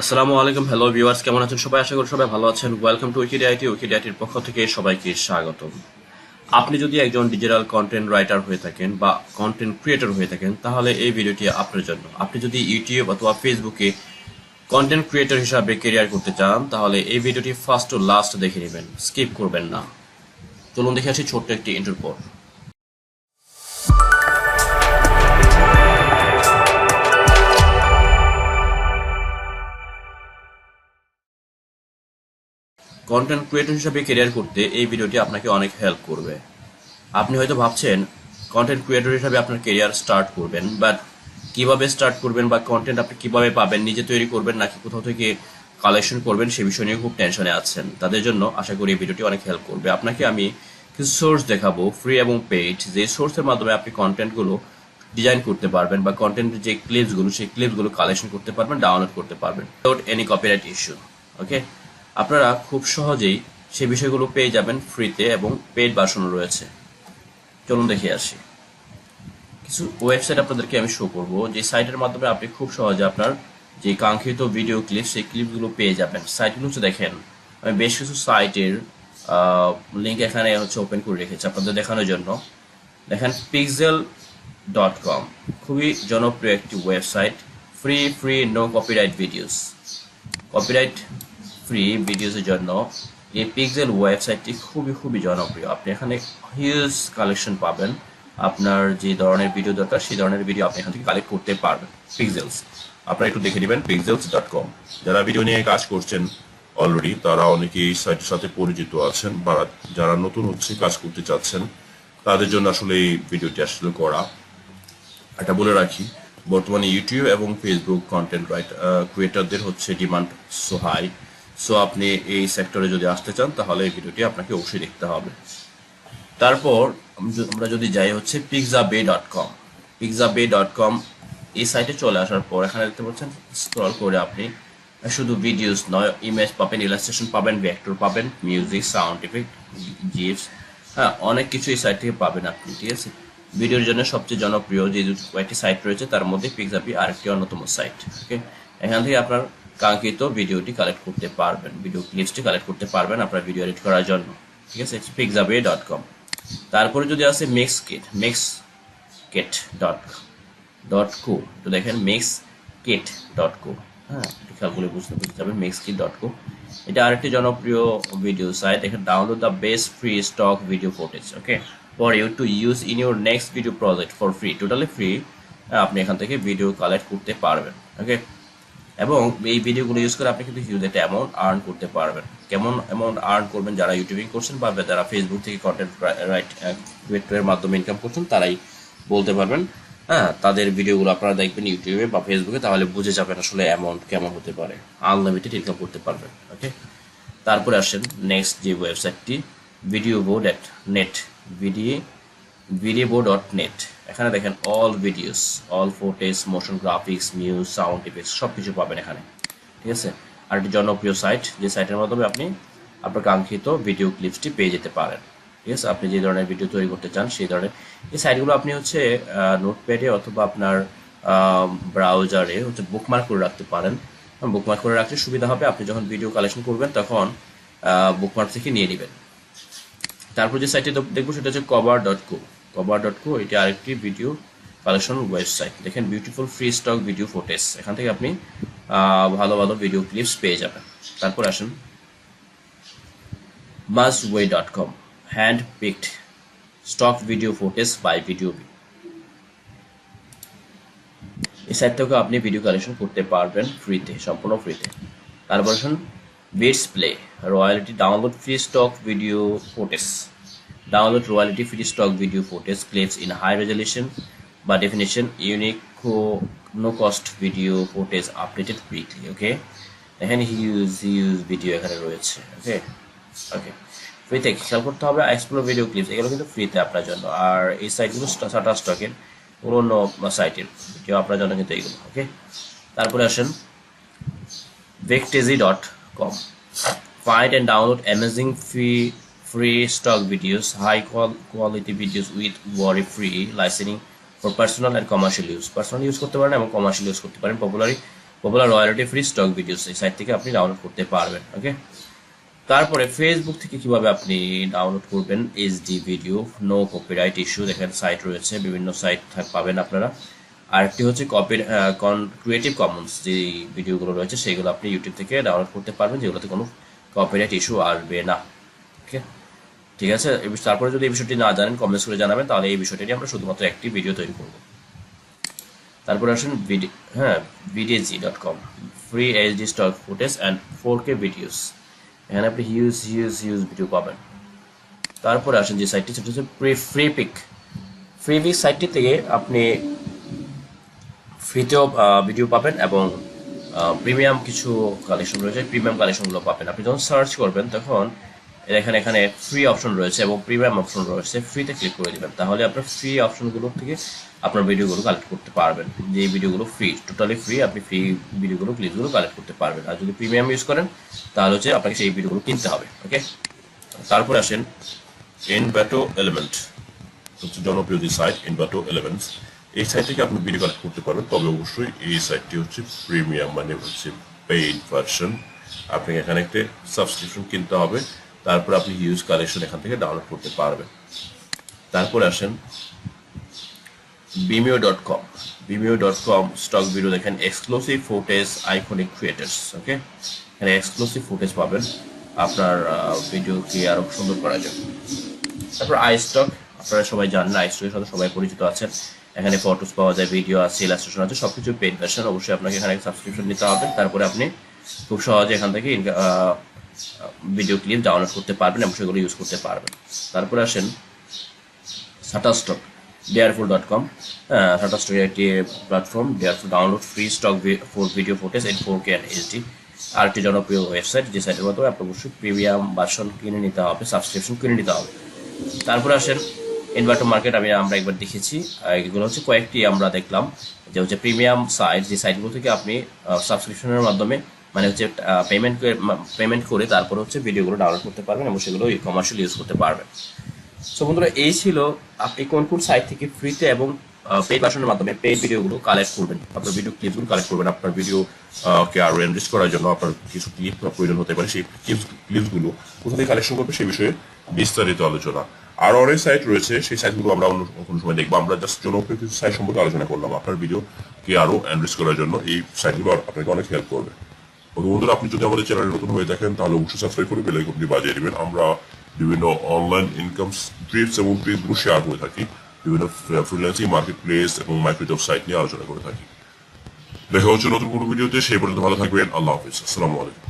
আসসালামু আলাইকুম, hello viewers, কেমন আছেন সবাই? আশা করি সবাই ভালো আছেন। ওয়েলকাম টু উইকিডিআইটির পক্ষ থেকে সবাইকে স্বাগতম। আপনি যদি একজন ডিজিটাল কন্টেন্ট রাইটার হয়ে থাকেন বা কন্টেন্ট ক্রিয়েটর হয়ে থাকেন, তাহলে এই ভিডিওটি আপনার জন্য। আপনি যদি ইউটিউব অথবা ফেসবুকে কন্টেন্ট ক্রিয়েটর হিসাবে ক্যারিয়ার করতে চান, তাহলে এই ভিডিওটি ফার্স্ট টু লাস্ট দেখে নেবেন, স্কিপ করবেন না। চলুন দেখে আসি ছোট্ট একটি ইন্টার পর। কন্টেন্ট ক্রিয়েটর হিসাবে ক্যারিয়ার করতে এই ভিডিওটি আপনাকে অনেক হেল্প করবে। আপনি হয়তো ভাবছেন কন্টেন্ট ক্রিয়েটর হিসাবে আপনার ক্যারিয়ার স্টার্ট করবেন, বাট কিভাবে স্টার্ট করবেন বা কন্টেন্ট আপনি কিভাবে পাবেন, নিজে তৈরি করবেন নাকি কোথাও থেকে কালেকশন করবেন, সে বিষয় নিয়ে খুব টেনশনে আছেন। তাদের জন্য আশা করি এই ভিডিওটি অনেক হেল্প করবে। আপনাকে আমি কিছু সোর্স দেখাবো, ফ্রি এবং পেইড, যে সোর্সের মাধ্যমে আপনি কন্টেন্টগুলো ডিজাইন করতে পারবেন বা কন্টেন্টের যে ক্লিপসগুলো, সেই ক্লিপসগুলো কালেকশন করতে পারবেন, ডাউনলোড করতে পারবেন উইদাউট এনি কপিরাইট ইস্যু। ওকে, আপনারা খুব সহজেই সেই বিষয়গুলো পেয়ে যাবেন ফ্রিতে, এবং পেইড ভার্সনও রয়েছে। চলুন দেখে আসি। কিছু ওয়েবসাইট আপনাদেরকে আমি শো করব, যে সাইটের মাধ্যমে আপনি খুব সহজে আপনার যে কাঙ্ক্ষিত ভিডিও ক্লিপ, সেই ক্লিপগুলো পেয়ে যাবেন। সাইটগুলো হচ্ছে দেখেন, আমি বেশ কিছু সাইটের লিঙ্ক এখানে ওপেন করে রেখেছি আপনাদের দেখানোর জন্য। দেখেন, pixel.com খুবই জনপ্রিয় একটি website. Free no copyright videos, copyright free ভিডিওসের জন্য এই পিক্সেল ওয়েবসাইটটি খুবই জনপ্রিয়। আপনি এখানে হিউজ কালেকশন পাবেন। আপনার যে ধরনের ভিডিও দরকার, সেই ধরনের ভিডিও আপনি এখান থেকে কালেক্ট করতে পারবেন। পিক্সেলস আপনারা একটু দেখে নেবেন, pixels.com। যারা ভিডিও নিয়ে কাজ করছেন অলরেডি, তারা অনেকেই এই সাইটের সাথে পরিচিত আছেন, বা যারা নতুন হচ্ছে কাজ করতে চাচ্ছেন, তাদের জন্য আসলে এই ভিডিওটি আসলে করা। এটা বলে রাখি, বর্তমানে ইউটিউব এবং ফেসবুক কন্টেন্ট ক্রিয়েটরদের হচ্ছে ডিমান্ড সো হাই। সো আপনি এই সেক্টরে যদি আসতে চান, তাহলে এই ভিডিওটি আপনাকে অবশ্যই দেখতে হবে। তারপর আমরা যদি যাই হচ্ছে pixabay.com। pixabay.com এই সাইটে চলে আসার পর এখানে দেখতে পাচ্ছেন, স্ক্রল করে আপনি শুধু ভিডিওস নয়, ইমেজ পাবেন, ইলাস্ট্রেশন পাবেন, ভেক্টর পাবেন, মিউজিক, সাউন্ড ইফেক্ট, জিপস, হ্যাঁ, অনেক কিছু এই সাইট থেকে পাবেন আপনি। ঠিক আছে, ভিডিওর জন্য সবচেয়ে জনপ্রিয় যে কয়েকটি সাইট রয়েছে, তার মধ্যে পিক্সাবি আরেকটি অন্যতম সাইট। ওকে, এখান থেকে আপনার কাঙ্ক্ষিত ভিডিওটি কালেক্ট করতে পারবেন, ভিডিও ক্লিপসটি কালেক্ট করতে পারবেন আপনার ভিডিও এডিট করার জন্য। ঠিক আছে, pixabay.com। তারপরে যদি আছে mixkit.co, তো দেখেন mixkit.co, হ্যাঁ, খেয়াল করে বুঝতে যাবেন, mixkit.co। এটা আরেকটি জনপ্রিয় ভিডিও সাইট। এখানে download the best free stock video footage, okay, for you to use in your next video project for free, totally free. আপনি এখান থেকে ভিডিও কালেক্ট করতে পারবেন। ওকে, এবং এই ভিডিওগুলো ইউজ করে আপনি কিন্তু হিউজ একটা অ্যামাউন্ট আর্ন করতে পারবেন। কেমন অ্যামাউন্ট আর্ন করবেন? যারা ইউটিউবিং করছেন বা যারা ফেসবুক থেকে কন্টেন্ট ক্রিয়েটরের মাধ্যমে ইনকাম করছেন, তারাই বলতে পারবেন। হ্যাঁ, তাদের ভিডিওগুলো আপনারা দেখবেন ইউটিউবে বা ফেসবুকে, তাহলে বুঝে যাবেন আসলে অ্যামাউন্ট কেমন হতে পারে। আনলিমিটেড ইনকাম করতে পারবেন। ওকে, তারপরে আসেন নেক্সট যে ওয়েবসাইটটি, ভিডিওবো.নেট, ভিডিওবো.নেট। এখানে দেখেন all videos, all footage, motion graphics, muse, sound effects সব কিছু পাবেন এখানে। ঠিক আছে, আর একটি জনপ্রিয় সাইট, যে সাইটের মাধ্যমে আপনি আপনার কাঙ্ক্ষিত ভিডিও ক্লিপসটি পেয়ে যেতে পারেন। ঠিক আছে, আপনি যে ধরনের ভিডিও তৈরি করতে চান, সেই ধরনের এই সাইটগুলো আপনি হচ্ছে নোটপ্যাডে অথবা আপনার ব্রাউজারে হচ্ছে বুকমার্ক করে রাখতে পারেন। বুকমার্ক করে রাখতে সুবিধা হবে, আপনি যখন ভিডিও কালেকশন করবেন তখন বুকমার্ক থেকে নিয়ে নেবেন। তারপর যে সাইটটি দেখবো সেটা হচ্ছে cover.co। এটি আরেকটি ভিডিও কালেকশন ওয়েবসাইট। দেখেন, beautiful free stock video footage, এখান থেকে আপনি ভালো ভিডিও ক্লিপস পেয়ে যাবেন। তারপর আসেন mustway.com, hand picked stock video footage by Videvo. এই সাইট থেকে আপনি ভিডিও কালেকশন করতে পারবেন ফ্রিতে, সম্পূর্ণ ফ্রিতে। তারপর আসুন Beats Play, royalty download free stock video footage, download royalty free stock video footage clips in high resolution by definition, unique no cost video footage updated weekly। ওকে, এখানে হিউজ ভিডিও এখানে রয়েছে। ওকে ওকে, ফ্রিতে খেয়াল করতে হবে। এক্সপ্লোর ভিডিও ক্লিপস, এগুলো কিন্তু ফ্রিতে আপনার জন্য। আর এই সাইটগুলো শাটার স্টকের অন্য সাইটের ভিডিও আপনার জন্য কিন্তু এইগুলো। ওকে, তারপরে আসেন wikidiaitcommunity, find and download amazing free stock videos, high quality videos with worry free licensing for personal and commercial use। Personal use করতে পারেন এবং কমার্শিয়াল ইউজ করতে পারেন। Popular royalty free stock videos এই সাইট থেকে আপনি ডাউনলোড করতে পারবেন। ওকে, তারপরে ফেসবুক থেকে কিভাবে আপনি ডাউনলোড করবেন HD video, no copyright issue, দেখেন সাইট রয়েছে, বিভিন্ন সাইট পাবেন আপনারা। আরেকটি হচ্ছে ক্রিয়েটিভ কমন্স, যে ভিডিওগুলো রয়েছে সেগুলো আপনি ইউটিউব থেকে ডাউনলোড করতে পারবেন, যেগুলোতে কোনো কপিরাইট ইস্যু আসবে না। ওকে, ঠিক আছে। তারপরে যদি এই বিষয়টি না জানেন কমেন্টস করে জানাবেন, তাহলে এই বিষয়টি নিয়ে আমরা শুধুমাত্র একটি ভিডিও তৈরি করব। তারপরে আসেন vidiaitcommunity, free HD stock footage and 4K videos, এখানে আপনি হিউজ ভিডিও পাবেন। তারপরে আসেন যে সাইটটি, সেটা হচ্ছে ফ্রিপিক সাইটটি থেকে আপনি ফ্রিতেও ভিডিও পাবেন এবং প্রিমিয়াম কিছু কালেকশন রয়েছে, প্রিমিয়াম কালেকশনগুলো পাবেন। আপনি যখন সার্চ করবেন তখন এখানে ফ্রি অপশন রয়েছে এবং প্রিমিয়াম অপশন রয়েছে, ফ্রিতে ক্লিক করে দিবেন, তাহলে আপনার ফ্রি অপশনগুলো থেকে আপনার ভিডিওগুলো কালেক্ট করতে পারবেন। যে ভিডিওগুলো ফ্রি, টোটালি ফ্রি, আপনি ফ্রি ভিডিওগুলো ক্লিপগুলো কালেক্ট করতে পারবেন। আর যদি প্রিমিয়াম ইউজ করেন তাহলে হচ্ছে আপনাকে সেই ভিডিওগুলো কিনতে হবে। ওকে, তারপরে আসেন ইনভাটো এলিমেন্ট, হচ্ছে জনপ্রিয় যে সাইট ইনভাটো এলিমেন্টস। এই সাইট থেকে আপনি ভিডিও কালেক্ট করতে পারবেন, তবে অবশ্যই এই সাইটটি হচ্ছে প্রিমিয়াম, মানে হচ্ছে পেইড ভার্সন। আপনি এখানে একটা সাবস্ক্রিপশন কিনতে হবে, তারপর আপনি হিউজ কালেকশন এখান থেকে ডাউনলোড করতে পারবেন। তারপরে আসেন vimeo.com স্টক ভিডিও, দেখেন এক্সক্লুসিভ ফুটেজ, আইকনিক ক্রিয়েটার্স। ওকে, এখানে এক্সক্লুসিভ ফুটেজ পাবেন আপনার ভিডিওকে আরো সুন্দর করার জন্য। তারপর আইস্টক, আপনারা সবাই জানেন, আইস্টকের সাথে সবাই পরিচিত আছেন। এখানে ফটোস পাওয়া যায়, ভিডিও আছে, ইলাস্ট্রেশন আছে, সবকিছু পেইড ভার্সন। অবশ্যই আপনাকে এখানে সাবস্ক্রিপশন নিতে হবে, তারপরে আপনি খুব সহজে এখান থেকে ভিডিও ক্লিপ ডাউনলোড করতে পারবেন এবং সেগুলো ইউজ করতে পারবেন। তারপরে আসেন শাটারস্টক, dearful.com, শাটারস্টকের একটি platform. dearful download free stock video footage in 4K and HD, আরেকটি জনপ্রিয় ওয়েবসাইট, যে সাইটের মাধ্যমে আপনি অবশ্যই প্রিমিয়াম ভার্সন কিনে নিতে হবে, সাবস্ক্রিপশন কিনে নিতে হবে। তারপরে আসেন ইনভার্টো মার্কেট, আমরা একবার দেখেছি, এগুলো হচ্ছে কয়েকটি আমরা দেখলাম যে হচ্ছে প্রিমিয়াম সাইট, যে সাইটগুলো থেকে আপনি সাবস্ক্রিপশনের মাধ্যমে, মানে হচ্ছে পেমেন্ট করে তারপর হচ্ছে ভিডিওগুলো ডাউনলোড করতে পারবেন এবং সেগুলো কমার্শিয়াল ইউজ করতে পারবেন। সো বন্ধুরা, এই ছিল আপনি কোন সাইট থেকে ফ্রিতে এবং পেইড ভার্সনের মাধ্যমে পেইড ভিডিওগুলো কালেক্ট করবেন, আপনার ভিডিও ক্লিপগুলো কালেক্ট করবেন। আপনার ভিডিও কে আরো এনরিচ করার জন্য আপনার কিছু ক্লিপ প্রয়োজন হতে পারে, সেই ক্লিপগুলো কোথা থেকে কালেকশন করবে সেই বিষয়ে বিস্তারিত আলোচনা। আরো অনেক সাইট রয়েছে, সেই সাইটগুলো আমরা অন্য কোনো সময় দেখবো। আমরা জাস্ট জনপ্রিয় কিছু সাইট সম্পর্কে আলোচনা করলাম। আপনার ভিডিও কে আরো এনরিচ করার জন্য এই সাইটগুলো আপনাকে অনেক হেল্প করবে। বন্ধুরা, আপনি যদি আমাদের চ্যানেলে নতুন হয়ে থাকেন তাহলে অবশ্যই সাবস্ক্রাইব করে বেল আইকনটি বাজিয়ে দিবেন। আমরা বিভিন্ন অনলাইন ইনকাম ট্রিপস এবং ট্রিপগুলো শেয়ার করে থাকি, বিভিন্ন ফ্রিল্যান্সিং, মার্কেট প্লেস এবং মাইক্রোজব সাইট নিয়ে আলোচনা করে থাকি। দেখা হচ্ছে নতুন কোনো ভিডিওতে, সেই পর্যন্ত ভালো থাকবেন। আল্লাহ হাফিজ, আসসালামু আলাইকুম।